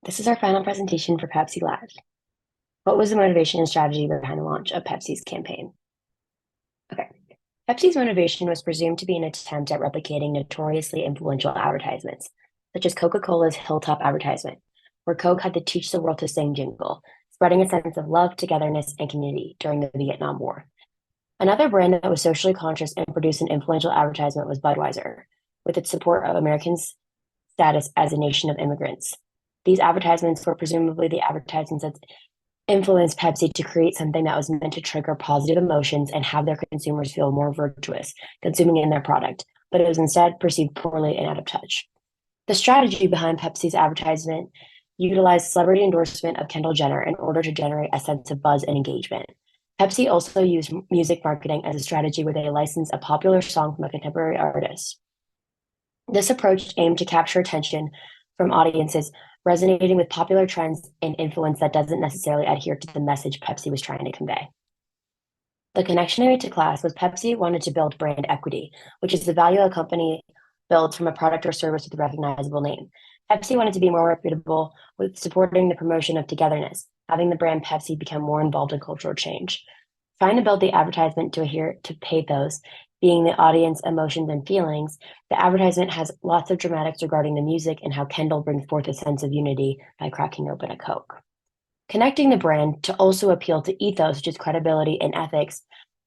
This is our final presentation for Pepsi Live. What was the motivation and strategy behind the launch of Pepsi's campaign? Okay. Pepsi's motivation was presumed to be an attempt at replicating notoriously influential advertisements, such as Coca-Cola's Hilltop advertisement, where Coke had the Teach the World to Sing jingle, spreading a sense of love, togetherness, and community during the Vietnam War. Another brand that was socially conscious and produced an influential advertisement was Budweiser, with its support of Americans' status as a nation of immigrants. These advertisements were presumably the advertisements that influenced Pepsi to create something that was meant to trigger positive emotions and have their consumers feel more virtuous consuming in their product, but it was instead perceived poorly and out of touch. The strategy behind Pepsi's advertisement utilized celebrity endorsement of Kendall Jenner in order to generate a sense of buzz and engagement. Pepsi also used music marketing as a strategy where they licensed a popular song from a contemporary artist. This approach aimed to capture attention from audiences resonating with popular trends and influence that doesn't necessarily adhere to the message Pepsi was trying to convey. The connection made to class was Pepsi wanted to build brand equity, which is the value a company builds from a product or service with a recognizable name. Pepsi wanted to be more reputable with supporting the promotion of togetherness, having the brand Pepsi become more involved in cultural change. Trying to build the advertisement to adhere to pathos, being the audience emotions and feelings, the advertisement has lots of dramatics regarding the music and how Kendall brings forth a sense of unity by cracking open a Coke. Connecting the brand to also appeal to ethos, which is credibility and ethics,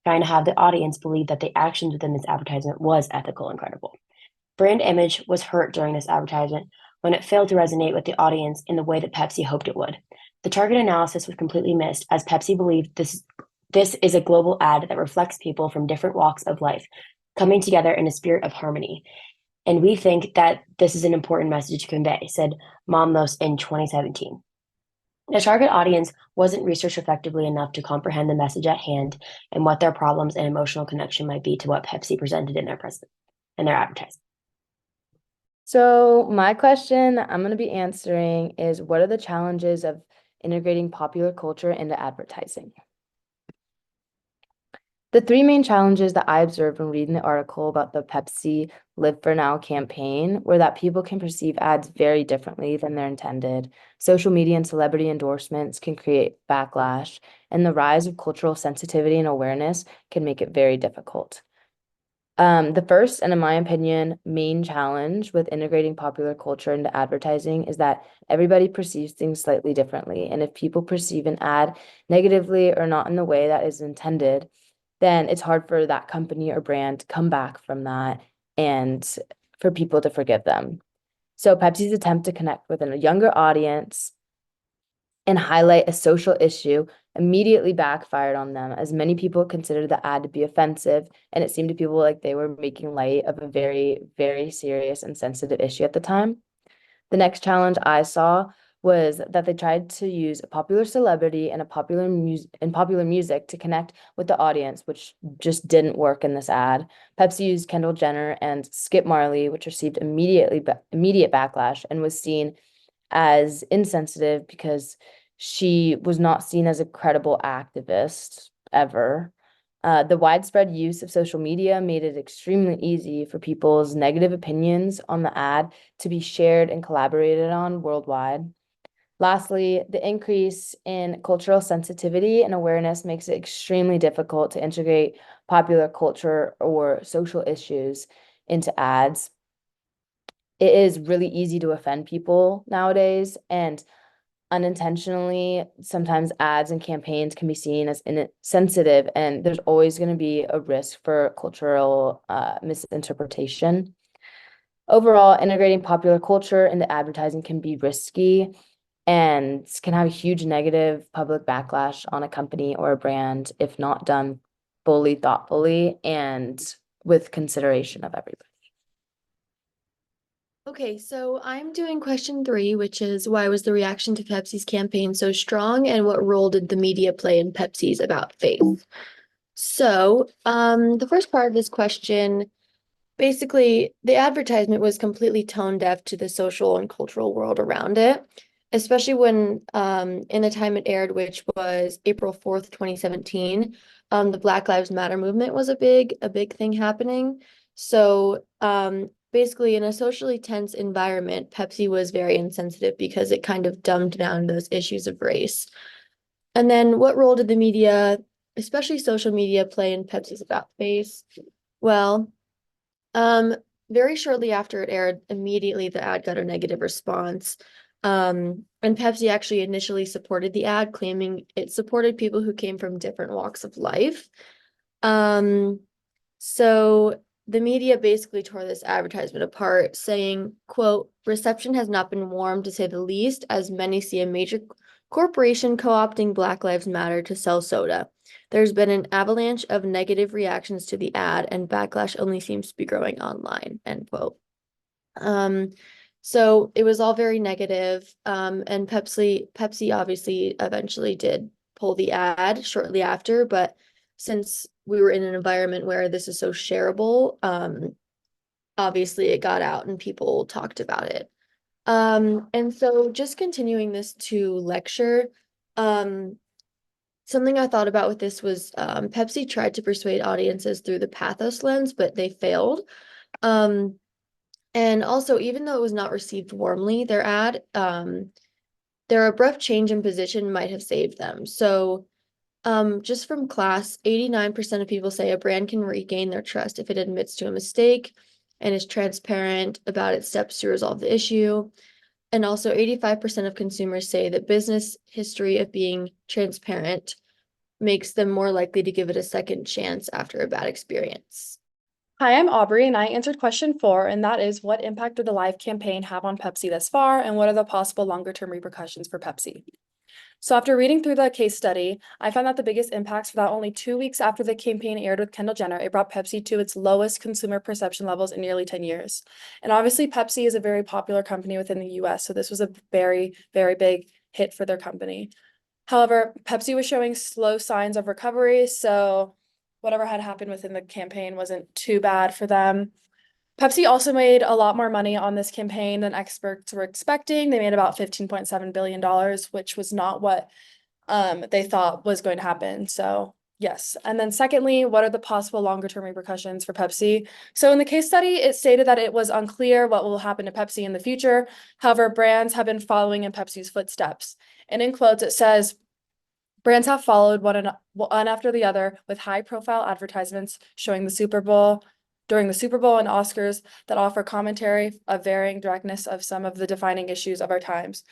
trying to have the audience believe that the actions within this advertisement was ethical and credible. Brand image was hurt during this advertisement when it failed to resonate with the audience in the way that Pepsi hoped it would. The target analysis was completely missed, as Pepsi believed this is a global ad that reflects people from different walks of life coming together in a spirit of harmony. And we think that this is an important message to convey, said Momlos in 2017. The target audience wasn't researched effectively enough to comprehend the message at hand and what their problems and emotional connection might be to what Pepsi presented in their advertising. So my question I'm going to be answering is, what are the challenges of integrating popular culture into advertising? The three main challenges that I observed when reading the article about the Pepsi Live for Now campaign were that people can perceive ads very differently than they're intended. Social media and celebrity endorsements can create backlash, and the rise of cultural sensitivity and awareness can make it very difficult. The first, and in my opinion, main challenge with integrating popular culture into advertising is that everybody perceives things slightly differently. And if people perceive an ad negatively or not in the way that is intended, then it's hard for that company or brand to come back from that and for people to forgive them. So Pepsi's attempt to connect with a younger audience and highlight a social issue immediately backfired on them, as many people considered the ad to be offensive, and it seemed to people like they were making light of a very, very serious and sensitive issue at the time. The next challenge I saw was that they tried to use a popular celebrity and popular music to connect with the audience, which just didn't work in this ad. Pepsi used Kendall Jenner and Skip Marley, which received immediate backlash and was seen as insensitive because she was not seen as a credible activist ever. The widespread use of social media made it extremely easy for people's negative opinions on the ad to be shared and collaborated on worldwide. Lastly, the increase in cultural sensitivity and awareness makes it extremely difficult to integrate popular culture or social issues into ads. It is really easy to offend people nowadays, and unintentionally, sometimes ads and campaigns can be seen as insensitive, and there's always going to be a risk for cultural misinterpretation. Overall, integrating popular culture into advertising can be risky and can have a huge negative public backlash on a company or a brand if not done fully, thoughtfully, and with consideration of everybody. Okay, so I'm doing question 3, which is, why was the reaction to Pepsi's campaign so strong, and what role did the media play in Pepsi's about face? So, the first part of this question, basically, the advertisement was completely tone deaf to the social and cultural world around it, especially when, in the time it aired, which was April 4th, 2017, the Black Lives Matter movement was a big thing happening. So, basically in a socially tense environment, Pepsi was very insensitive because it kind of dumbed down those issues of race. And then what role did the media, especially social media, play in Pepsi's about face? Well, very shortly after it aired, immediately the ad got a negative response. And Pepsi actually initially supported the ad, claiming it supported people who came from different walks of life. So the media basically tore this advertisement apart, saying, quote, reception has not been warm to say the least, as many see a major corporation co-opting Black Lives Matter to sell soda. There's been an avalanche of negative reactions to the ad, and backlash only seems to be growing online, end quote. So it was all very negative. And Pepsi obviously eventually did pull the ad shortly after, but since we were in an environment where this is so shareable, obviously it got out and people talked about it. And so just continuing this to lecture, something I thought about with this was Pepsi tried to persuade audiences through the pathos lens, but they failed. And also, even though it was not received warmly, their ad, their abrupt change in position might have saved them. So, just from class, 89% of people say a brand can regain their trust if it admits to a mistake and is transparent about its steps to resolve the issue. And also, 85% of consumers say that business history of being transparent makes them more likely to give it a second chance after a bad experience. Hi, I'm Aubrey, and I answered question 4, and that is, what impact did the live campaign have on Pepsi thus far, and what are the possible longer-term repercussions for Pepsi? So after reading through the case study, I found that the biggest impacts were that only 2 weeks after the campaign aired with Kendall Jenner, it brought Pepsi to its lowest consumer perception levels in nearly 10 years. And obviously, Pepsi is a very popular company within the US, so this was a very, very big hit for their company. However, Pepsi was showing slow signs of recovery, so whatever had happened within the campaign wasn't too bad for them. Pepsi also made a lot more money on this campaign than experts were expecting. They made about $15.7 billion, which was not what they thought was going to happen. So yes. And then secondly, what are the possible longer term repercussions for Pepsi? So in the case study, it stated that it was unclear what will happen to Pepsi in the future. However, brands have been following in Pepsi's footsteps. And in quotes, it says, brands have followed one after the other with high-profile advertisements showing the Super Bowl, during the Super Bowl and Oscars that offer commentary of varying directness of some of the defining issues of our times.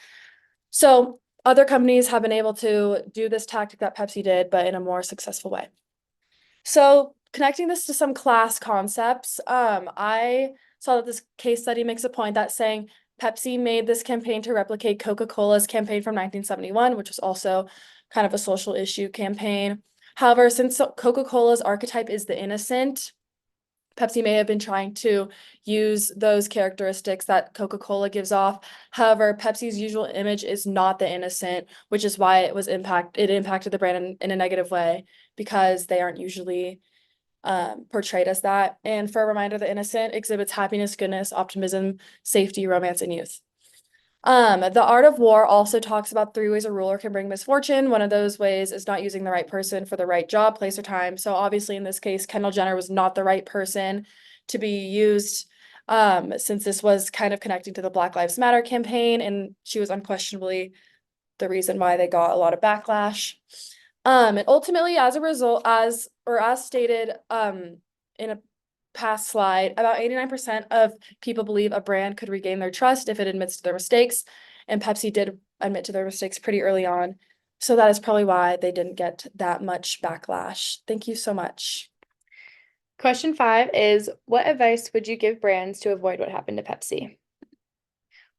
So other companies have been able to do this tactic that Pepsi did, but in a more successful way. So connecting this to some class concepts, I saw that this case study makes a point that saying Pepsi made this campaign to replicate Coca-Cola's campaign from 1971, which was also kind of a social issue campaign. However, since Coca-Cola's archetype is the innocent, Pepsi may have been trying to use those characteristics that Coca-Cola gives off. However, Pepsi's usual image is not the innocent, which is why it impacted the brand in a negative way, because they aren't usually portrayed as that. And for a reminder, the innocent exhibits happiness, goodness, optimism, safety, romance, and youth. The Art of War also talks about 3 ways a ruler can bring misfortune. One of those ways is not using the right person for the right job, place, or time. So obviously in this case, Kendall Jenner was not the right person to be used, since this was kind of connecting to the Black Lives Matter campaign, and she was unquestionably the reason why they got a lot of backlash. And ultimately, as a result, as stated in a past slide, about 89% of people believe a brand could regain their trust if it admits to their mistakes, and Pepsi did admit to their mistakes pretty early on. So that is probably why they didn't get that much backlash. Thank you so much. Question 5 is, what advice would you give brands to avoid what happened to Pepsi?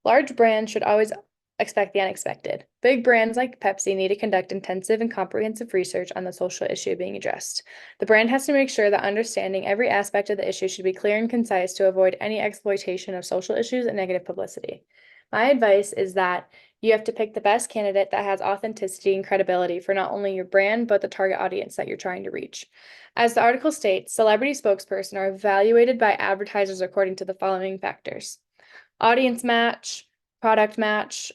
Large brands should always expect the unexpected. Big brands like Pepsi need to conduct intensive and comprehensive research on the social issue being addressed. The brand has to make sure that understanding every aspect of the issue should be clear and concise to avoid any exploitation of social issues and negative publicity. My advice is that you have to pick the best candidate that has authenticity and credibility for not only your brand, but the target audience that you're trying to reach. As the article states, celebrity spokesperson are evaluated by advertisers according to the following factors: audience match, product match,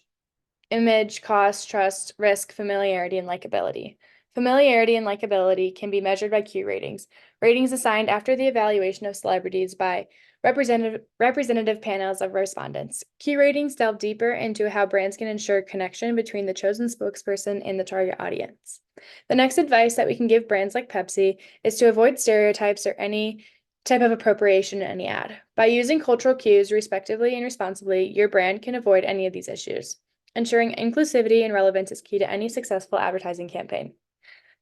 image, cost, trust, risk, familiarity, and likability. Familiarity and likability can be measured by Q ratings. Ratings assigned after the evaluation of celebrities by representative panels of respondents. Key ratings delve deeper into how brands can ensure connection between the chosen spokesperson and the target audience. The next advice that we can give brands like Pepsi is to avoid stereotypes or any type of appropriation in any ad. By using cultural cues respectively and responsibly, your brand can avoid any of these issues. Ensuring inclusivity and relevance is key to any successful advertising campaign.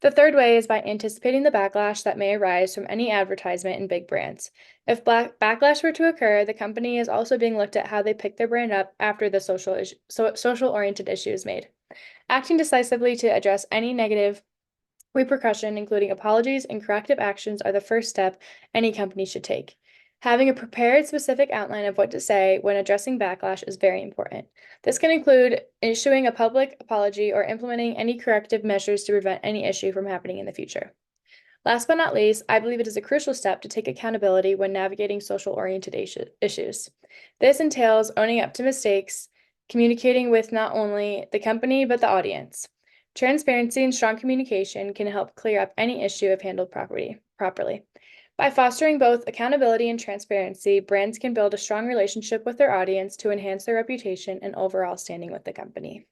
The third way is by anticipating the backlash that may arise from any advertisement in big brands. If backlash were to occur, the company is also being looked at how they pick their brand up after the social-oriented issue is made. Acting decisively to address any negative repercussion, including apologies and corrective actions, are the first step any company should take. Having a prepared, specific outline of what to say when addressing backlash is very important. This can include issuing a public apology or implementing any corrective measures to prevent any issue from happening in the future. Last but not least, I believe it is a crucial step to take accountability when navigating social-oriented issues. This entails owning up to mistakes, communicating with not only the company but the audience. Transparency and strong communication can help clear up any issue if handled properly. By fostering both accountability and transparency, brands can build a strong relationship with their audience to enhance their reputation and overall standing with the company.